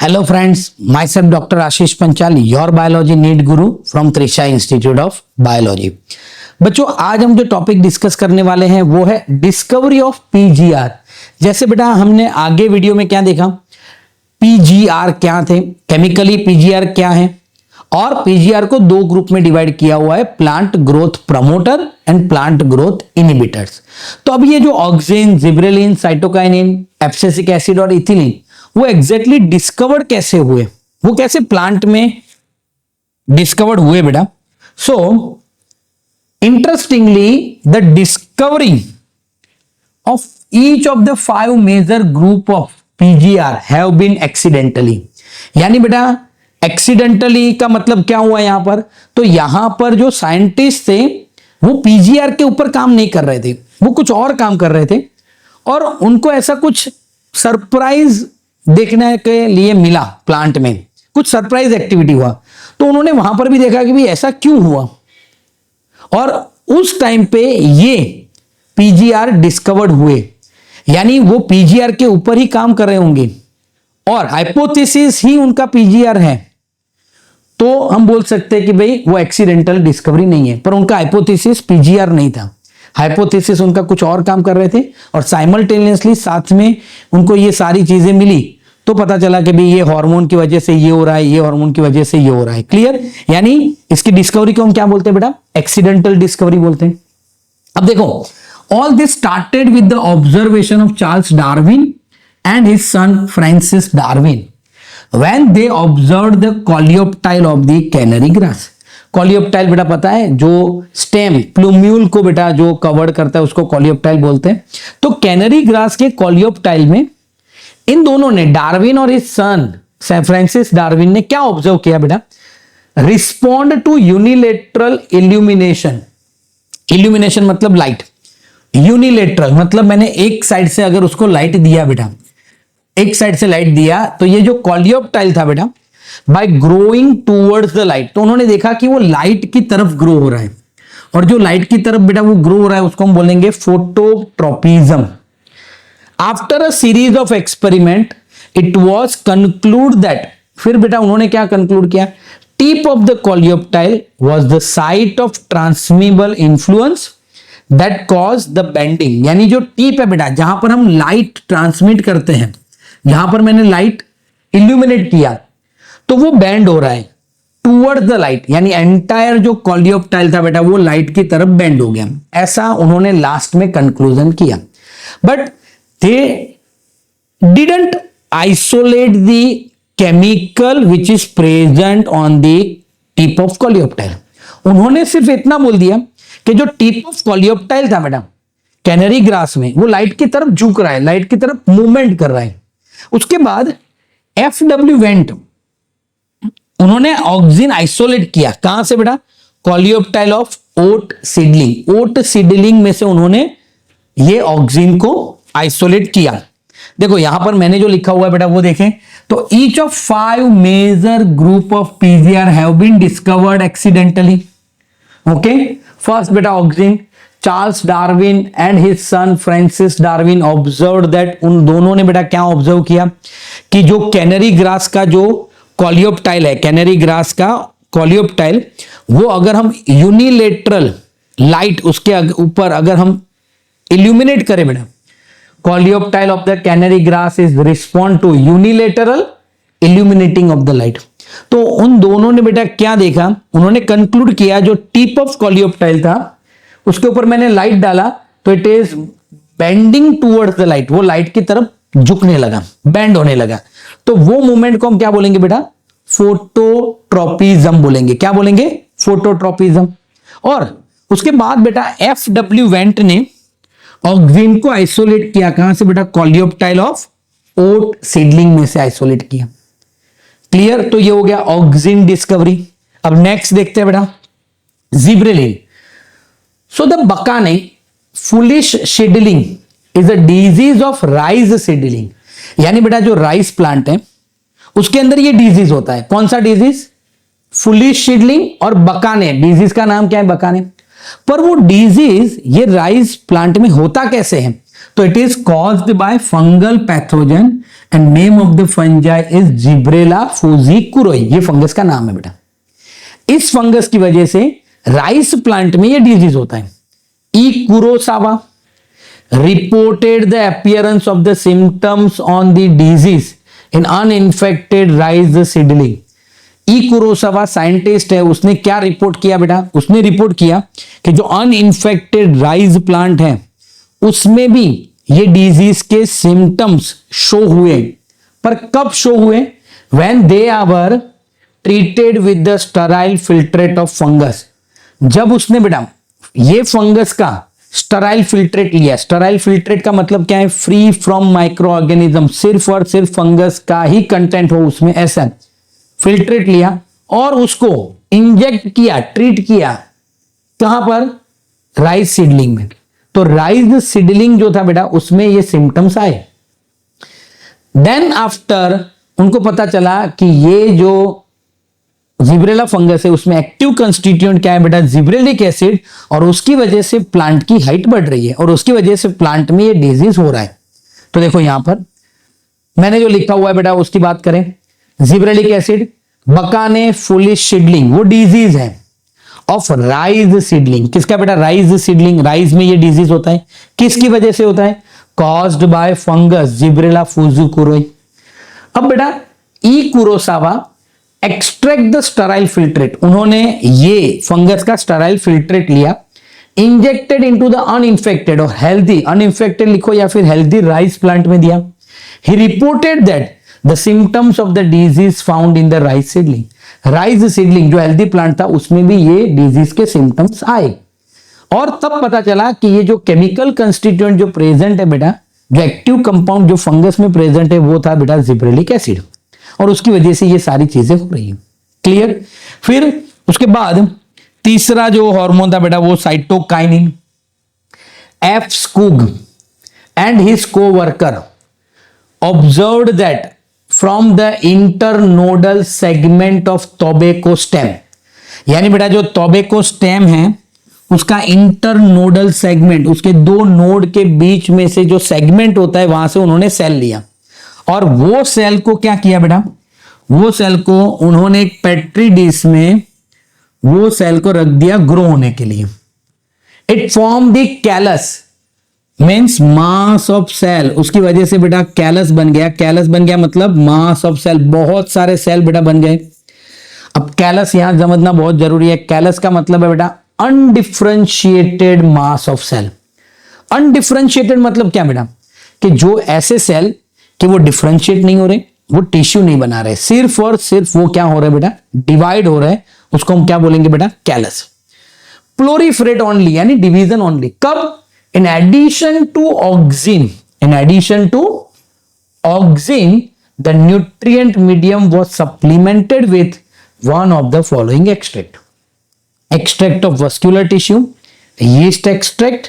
Hello friends, myself Dr. Ashish Panchal, your biology need guru from Trisha Institute of Biology। बच्चों आज हम जो topic discuss करने वाले हैं वो है डिस्कवरी ऑफ पीजीआर। जैसे बेटा हमने आगे वीडियो में क्या देखा, पीजीआर क्या थे, केमिकली पीजीआर क्या है, और पीजीआर को दो ग्रुप में डिवाइड किया हुआ है, plant growth promoter and plant growth inhibitors. तो अब ये जो auxin, gibberellin, cytokinin, abscisic acid और इथिलीन वो एग्जैक्टली डिस्कवर्ड कैसे हुए, वो कैसे प्लांट में डिस्कवर्ड हुए बेटा। So interestingly the discovery of each of the 5 major group of PGR have been accidentally. यानी बेटा एक्सीडेंटली का मतलब क्या हुआ यहां पर, तो यहां पर जो साइंटिस्ट थे वो पीजीआर के ऊपर काम नहीं कर रहे थे, वो कुछ और काम कर रहे थे, और उनको ऐसा कुछ सरप्राइज देखने के लिए मिला, प्लांट में कुछ सरप्राइज एक्टिविटी हुआ, तो उन्होंने वहां पर भी देखा कि भाई ऐसा क्यों हुआ, और उस टाइम पे ये पीजीआर डिस्कवर्ड हुए। यानी वो पीजीआर के ऊपर ही काम कर रहे होंगे और हाइपोथेसिस ही उनका पीजीआर है, तो हम बोल सकते हैं कि भाई वो एक्सीडेंटल डिस्कवरी नहीं है, पर उनका हाइपोथेसिस पीजीआर नहीं था, हाइपोथेसिस उनका कुछ और काम कर रहे थे, और साइमल्टेनियसली साथ में उनको ये सारी चीजें मिली, तो पता चला कि भाई ये हार्मोन की वजह से ये हो रहा है, ये हार्मोन की वजह से ये हो रहा है। क्लियर? यानी इसकी डिस्कवरी को हम क्या बोलते हैं बेटा, एक्सीडेंटल डिस्कवरी बोलते हैं। अब देखो, all this started with the observation of Charles Darwin and his son Francis Darwin when they observed the coleoptile of the canary grass. Coleoptile बेटा पता है, जो स्टेम प्लूम्यूल को बेटा जो कवर करता है उसको कोलियोप्टाइल बोलते हैं। तो कैनरी ग्रास के कोलियोप्टाइल में इन दोनों ने, डार्विन और इस सन फ्रांसिस डार्विन ने क्या ऑब्जर्व किया बेटा, respond to unilateral illumination. Illumination मतलब लाइट, यूनिलेटरल मतलब मैंने एक साइड से अगर उसको लाइट दिया बेटा, एक साइड से लाइट दिया, तो ये जो कोलियोप्टाइल था बेटा, bye growing towards the light, तो उन्होंने देखा कि वो लाइट की तरफ ग्रो हो रहा है, और जो लाइट की तरफ बेटा वो ग्रो हो रहा है उसको हम बोलेंगे phototropism. After a series of experiment it was conclude that, फिर बेटा उन्होंने क्या कंक्लूड किया, tip of the coleoptile was the site of transmissible influence that cause the bending. यानी जो टिप है बेटा, जहां पर हम लाइट ट्रांसमिट करते हैं, जहां पर मैंने लाइट इल्यूमिनेट किया, तो वो बेंड हो रहा है टूवर्ड द लाइट, यानी एंटायर जो कोलियोप्टाइल था बेटा वो लाइट की तरफ बेंड हो गया, ऐसा उन्होंने लास्ट में कंक्लूजन किया। But they didn't isolate the chemical which is present on the tip of coleoptile. उन्होंने सिर्फ इतना बोल दिया कि जो टिप ऑफ कोलियोप्टाइल था बेटा कैनरी ग्रास में, वो लाइट की तरफ झुक रहा है, लाइट की तरफ मूवमेंट कर रहा है। उसके बाद FW वेंट, उन्होंने ऑक्सिन आइसोलेट किया, कहां से बेटा, coleoptile of oat seedling. Oat seedling में से उन्होंने ये ऑक्सिन को आइसोलेट किया। देखो यहां पर मैंने जो लिखा हुआ है बेटा वो देखें, तो each of 5 major group of PGR have been discovered accidentally. Okay, first बेटा auxin, Charles Darwin and his son Francis Darwin observed that, उन दोनों ने बेटा क्या ऑब्जर्व किया कि जो कैनरी ग्रास का जो कोलियोप्टाइल है, कैनरी ग्रास का कोलियोप्टाइल, वो अगर हम यूनिलेटरल लाइट उसके ऊपर अगर हम इल्यूमिनेट करें बेटा, coleoptile of the canary grass is respond to unilateral illuminating of the light. तो उन दोनों ने बेटा क्या देखा, उन्होंने कंक्लूड किया जो टिप ऑफ कोलियोप्टाइल था उसके ऊपर मैंने लाइट डाला, तो it is bending towards the light, वो लाइट की तरफ झुकने लगा, बेंड होने लगा। तो वो मूवमेंट को हम क्या बोलेंगे बेटा, फोटोट्रोपिज्म बोलेंगे। क्या बोलेंगे, फोटोट्रोपिज्म। और उसके बाद बेटा FW वेंट ने ऑक्सिन को आइसोलेट किया, कहां से बेटा, कोलियोप्टाइल ऑफ ओट सीडलिंग में से आइसोलेट किया। क्लियर? तो ये हो गया ऑक्सिन डिस्कवरी। अब नेक्स्ट देखते हैं बेटा gibberellin. So the bakanae foolish seedling is a disease of rice seedling. यानी बेटा जो राइस प्लांट है उसके अंदर ये डिजीज होता है। कौन सा डिजीज, फुलिश सीडलिंग और बकाने। डिजीज का नाम क्या है, बकाने। पर वो डिजीज ये राइस प्लांट में होता कैसे है, तो it is caused by fungal pathogen and name of the fungi is Gibberella fujikuroi, ये फंगस का नाम है बेटा। इस फंगस की वजह से राइस प्लांट में ये डिजीज होता है। ई Kurosawa reported the appearance of the symptoms on the disease in uninfected rice seedling। E Kurosawa scientist है, उसने क्या रिपोर्ट किया बेटा? उसने रिपोर्ट किया कि जो अनइंफेक्टेड राइस प्लांट है उसमें भी ये डिजीज के सिम्टम्स शो हुए। पर कब शो हुए? When they were treated with the sterile filtrate of fungus. जब उसने बेटा ये फंगस का स्टराइल फिल्ट्रेट लिया। स्टराइल फिल्ट्रेट का मतलब क्या है? फ्री फ्रॉम माइक्रो ऑर्गेनिज्म, सिर्फ और सिर्फ फंगस का ही कंटेंट हो उसमें, ऐसा फिल्ट्रेट लिया और उसको इंजेक्ट किया, ट्रीट किया। कहां पर? राइस सीडलिंग में। तो राइस सीडलिंग जो था बेटा उसमें ये सिम्टम्स आए। देन आफ्टर उनको पता चला कि ये जो जिब्रेला फंगस है उसमें एक्टिव कंस्टिट्यूएंट क्या है बेटा? जिब्रेलिक एसिड, और उसकी वजह से प्लांट की हाइट बढ़ रही है और उसकी वजह से प्लांट में ये डिजीज हो रहा है। तो देखो यहां पर मैंने जो लिखा हुआ है बेटा उसकी बात करें। जिब्रेलिक एसिड, बकाने फुलिश सीडलिंग, वो डिजीज है ऑफ राइस सीडलिंग। किसका बेटा? Rice seedling. राइस में ये डिजीज होता है, किसकी वजह से होता है? Caused by fungus Gibberella fujikuroi. अब बेटा E Kurosawa extract the sterile filtrate, उन्होंने ये फंगस का स्टराइल फिल्ट्रेट लिया, इंजेक्टेड इनटू द अनइंफेक्टेड और हेल्दी, अनइंफेक्टेड लिखो या फिर हेल्दी राइस प्लांट में दिया। He reported that the symptoms of the disease found in the rice seedling. Rice seedling जो हेल्दी प्लांट था उसमें भी ये डिजीज के सिम्टम्स आए और तब पता चला कि ये जो केमिकल कंस्टिट्यूएंट जो प्रेजेंट है बेटा, जो एक्टिव कंपाउंड जो फंगस में प्रेजेंट है वो था बेटा जिब्रेलिक एसिड, और उसकी वजह से ये सारी चीजें हो रही है। क्लियर? फिर उसके बाद तीसरा जो हार्मोन था बेटा वो cytokinin. F Skoog and his co-worker observed that from the internodal segment of tobacco stem, यानी बेटा जो टोबैको स्टेम है उसका इंटरनोडल सेगमेंट, उसके दो नोड के बीच में से जो सेगमेंट होता है वहां से उन्होंने सेल लिया और वो सेल को क्या किया बेटा? वो सेल को उन्होंने एक पेट्री डिश में वो सेल को रख दिया ग्रो होने के लिए। It form the callus means mass of cell, उसकी वजह से बेटा कैलस बन गया। कैलस बन गया मतलब मास ऑफ सेल, बहुत सारे सेल बेटा बन गए। अब कैलस यहां समझना बहुत जरूरी है। कैलस का मतलब है बेटा undifferentiated mass of cell. Undifferentiated मतलब क्या बेटा? कि जो ऐसे सेल कि वो डिफरेंशिएट नहीं हो रहे, वो टिश्यू नहीं बना रहे, सिर्फ और सिर्फ वो क्या हो रहा है बेटा? डिवाइड हो रहा है, उसको हम क्या बोलेंगे बेटा? कैलस। प्लोरीफरेट ओनली यानी डिवीजन ओनली। कब? In addition to auxin, in addition to auxin the nutrient medium was supplemented with one of the following extract. Extract of vascular tissue, yeast extract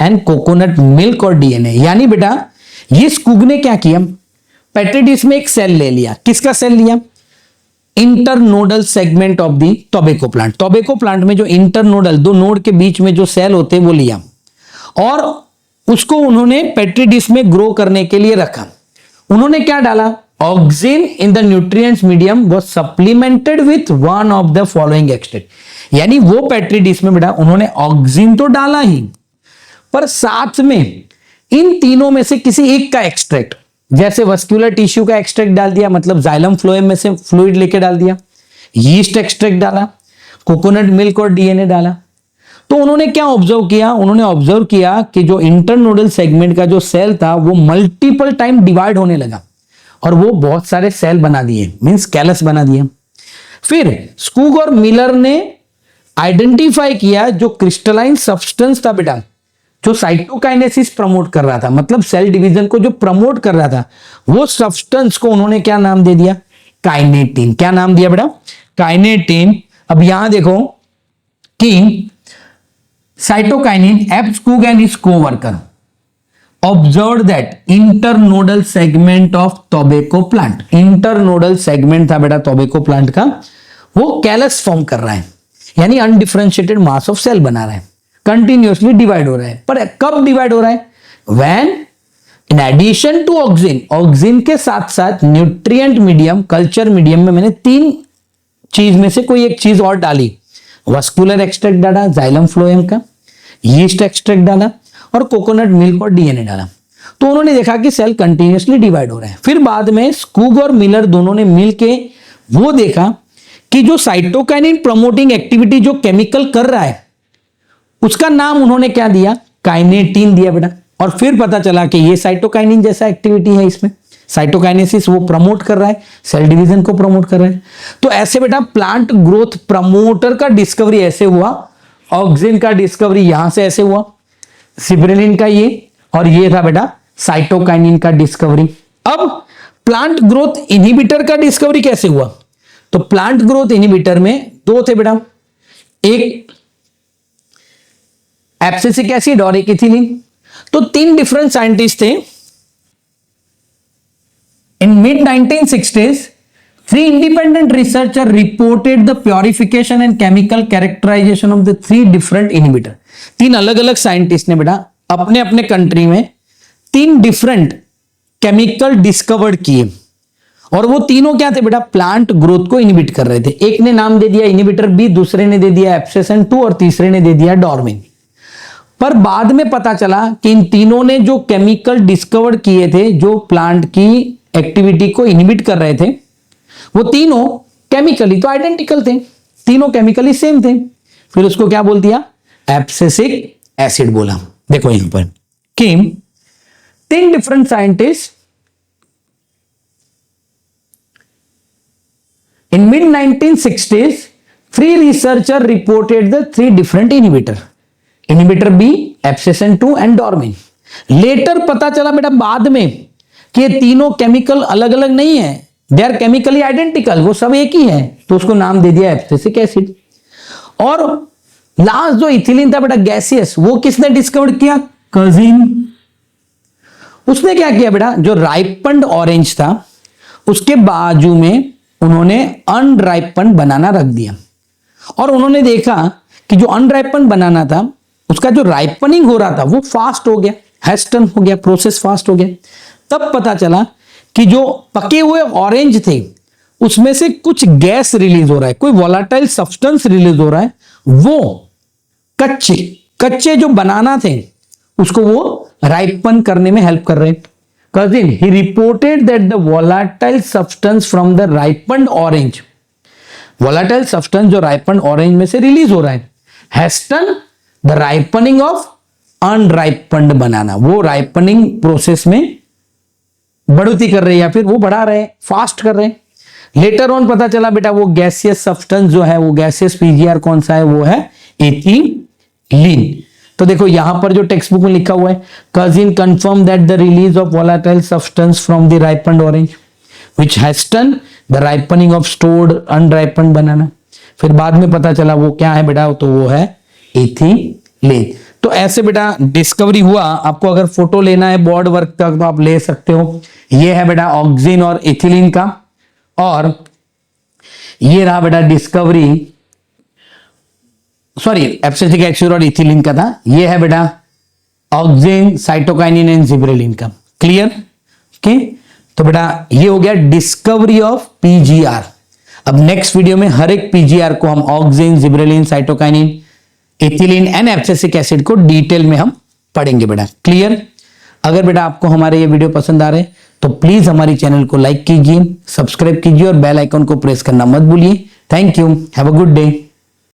and coconut milk और DNA. यानी बेटा ये Skoog ने क्या किया? Petri dish में एक cell ले लिया। किसका सेल लिया? Internodal segment of the tobacco plant. Tobacco plant में जो इंटरनोडल दो नोड के बीच में जो सेल होते हैं वो लिया और उसको उन्होंने पेट्री डिश में ग्रो करने के लिए रखा। उन्होंने क्या डाला? Auxin in the nutrients medium was supplemented with one of the following extract. यानी वो पेट्री डिश में बेटा उन्होंने ऑक्सिन तो डाला ही, पर साथ में इन तीनों में से किसी एक का एक्सट्रैक्ट, जैसे वस्कुलर टिश्यू का एक्सट्रैक्ट डाल दिया, मतलब जाइलम फ्लोएम में से फ्लूइड लेके डाल दिया, यीस्ट एक्सट्रैक्ट डाला, कोकोनट मिल्क और डीएनए डाला। तो उन्होंने क्या ऑब्जर्व किया? उन्होंने ऑब्जर्व किया कि जो इंटरनोडल सेगमेंट का जो सेल था वो मल्टीपल टाइम डिवाइड होने लगा और वो बहुत सारे सेल बना दिए, मींस कैलस बना दिया। फिर स्कूग और मिलर ने आइडेंटिफाई किया जो क्रिस्टलाइन सब्सटेंस था बेटा, जो साइटोकाइनेसिस प्रमोट कर रहा था, मतलब सेल डिवीजन को जो प्रमोट कर रहा था, वो सब्सटेंस को उन्होंने क्या नाम दे दिया? काइनेटिन। क्या नाम दिया बेटा? काइनेटिन। अब यहां देखो कि cytokinin, F Skoog and his co-worker observed that internodal segment of tobacco plant, internodal segment था बेटा टोबैको प्लांट का, वो कैलस फॉर्म कर रहा है, यानी अनडिफरेंशिएटेड मास ऑफ सेल बना रहा है, कंटिन्यूअसली डिवाइड हो रहा है। पर कब डिवाइड हो रहा है? When in addition to auxin, auxin के साथ साथ न्यूट्रिएंट मीडियम, कल्चर मीडियम में मैंने 3 चीज में से कोई एक चीज और डाली। वस्कुलर एक्सट्रैक्ट डाला जाइलम फ्लोएम का, यीस्ट एक्सट्रैक्ट डाला और कोकोनट मिल्क और डीएनए डाला। तो उन्होंने देखा कि सेल कंटिन्यूअसली डिवाइड हो रहा है। फिर बाद में स्कूग और मिलर दोनों ने मिलके वो देखा कि जो साइटोकाइनिन प्रमोटिंग एक्टिविटी जो केमिकल कर रहा है उसका नाम उन्होंने क्या दिया, काइनेटिन दिया बेटा। और फिर पता चला कि ये साइटोकाइनिन जैसा एक्टिविटी है, इसमें साइटोकाइनेसिस वो प्रमोट कर रहा है, सेल डिवीजन को प्रमोट कर रहा है। तो ऐसे बेटा प्लांट ग्रोथ प्रमोटर का डिस्कवरी ऐसे हुआ, ऑक्सिन का डिस्कवरी यहां से ऐसे हुआ, जिबरेलिन का ये, और ये था बेटा साइटोकाइनिन का डिस्कवरी। अब प्लांट ग्रोथ इनहिबिटर का डिस्कवरी कैसे हुआ? तो प्लांट ग्रोथ इनहिबिटर में 2 थे बेटा, एक एब्सिसिक एसिड और एक इथिलीन। तो 3 डिफरेंट साइंटिस्ट थे। इन mid 1960s 3 independent researchers reported the purification and chemical characterization of the 3 different inhibitor। 3 अलग अलग साइंटिस्ट ने बेटा अपने अपने कंट्री में 3 डिफरेंट केमिकल डिस्कवर्ड किए, और वो तीनों क्या थे बेटा, प्लांट ग्रोथ को इनहिबिट कर रहे थे। एक ने नाम दे दिया इनहिबिटर बी, दूसरे ने दे दिया एब्सेसन 2 और तीसरे ने दे दिया डॉर्मिन। पर बाद में पता चला कि इन तीनों ने जो केमिकल डिस्कवर्ड किए थे जो प्लांट की एक्टिविटी को इनहिबिट कर रहे थे, वो तीनों केमिकली तो आइडेंटिकल थे, तीनों केमिकली सेम थे। फिर उसको क्या बोल दिया, एब्सिसिक एसिड बोला। देखो यहां पर कि 3 different scientist in mid 1960s 3 researchers reported the 3 different inhibitor B, abscisin 2 and dormin. Later पता चला बेटा बाद में कि ये तीनों केमिकल अलग अलग नहीं है, दे आर केमिकली आइडेंटिकल, वो सब एक ही है, तो उसको नाम दे दिया एब्सिसिक एसिड। और लास्ट जो इथिलीन था बेटा गैसियस, वो किसने डिस्कवर किया, कजिन। उसने क्या किया बेटा, जो राइपन्ड ऑरेंज था उसके बाजू में उन्होंने अनराइपन्ड बनाना रख दिया, और उन्होंने देखा कि जो अनराइपन्ड बनाना था उसका जो राइपनिंग हो रहा था वो फास्ट हो गया, हैस्टन हो गया, प्रोसेस फास्ट हो गया। तब पता चला कि जो पके हुए ऑरेंज थे उसमें से कुछ गैस रिलीज हो रहा है, कोई वोलाटाइल सब्सटेंस रिलीज हो रहा है, वो कच्चे जो बनाना थे उसको वो राइपन करने में हेल्प कर रहे हैं। Cousin, he reported that the volatile substance from the ripened orange, volatile substance जो ripened orange में से रिलीज हो रहा है, hasten the ripening of unripened banana, वो ripening प्रोसेस में बढ़ोतरी कर रहे हैं या फिर वो बढ़ा रहे हैं, फास्ट कर रहे हैं। लेटर ऑन पता चला बेटा वो गैसियस सब्सटेंस जो है, वो गैसियस पीजीआर कौन सा है, वो है एथिलीन। तो देखो यहां पर जो टेक्स्ट बुक में लिखा हुआ है, cousin confirm that the release of volatile substance from the ripened orange which hasten the ripening of stored unripened banana. फिर बाद में पता चला वो क्या है बेटा, तो वो है एथिलीन। तो ऐसे बेटा डिस्कवरी हुआ। आपको अगर फोटो लेना है बोर्ड वर्क का तो आप ले सकते हो। ये है बेटा ऑक्सिन और एथिलीन का, और ये रहा बेटा डिस्कवरी, सॉरी एब्सिसिक एसिड और इथिलीन का था। ये है बेटा ऑक्सिन, साइटोकाइनिन एंड जिबरेलिन का। क्लियर? ओके, तो बेटा ये हो गया डिस्कवरी ऑफ पीजीआर। अब नेक्स्ट वीडियो में हर एक पीजीआर को हम auxin, gibberellin, cytokinin, ethylene and abscisic acid को डिटेल में हम पढ़ेंगे बेटा। क्लियर? अगर बेटा आपको हमारे ये वीडियो पसंद आ रहे हैं तो प्लीज हमारी चैनल को लाइक कीजिए, सब्सक्राइब कीजिए और बेल आइकन को प्रेस करना मत भूलिए। Thank you, have a good day.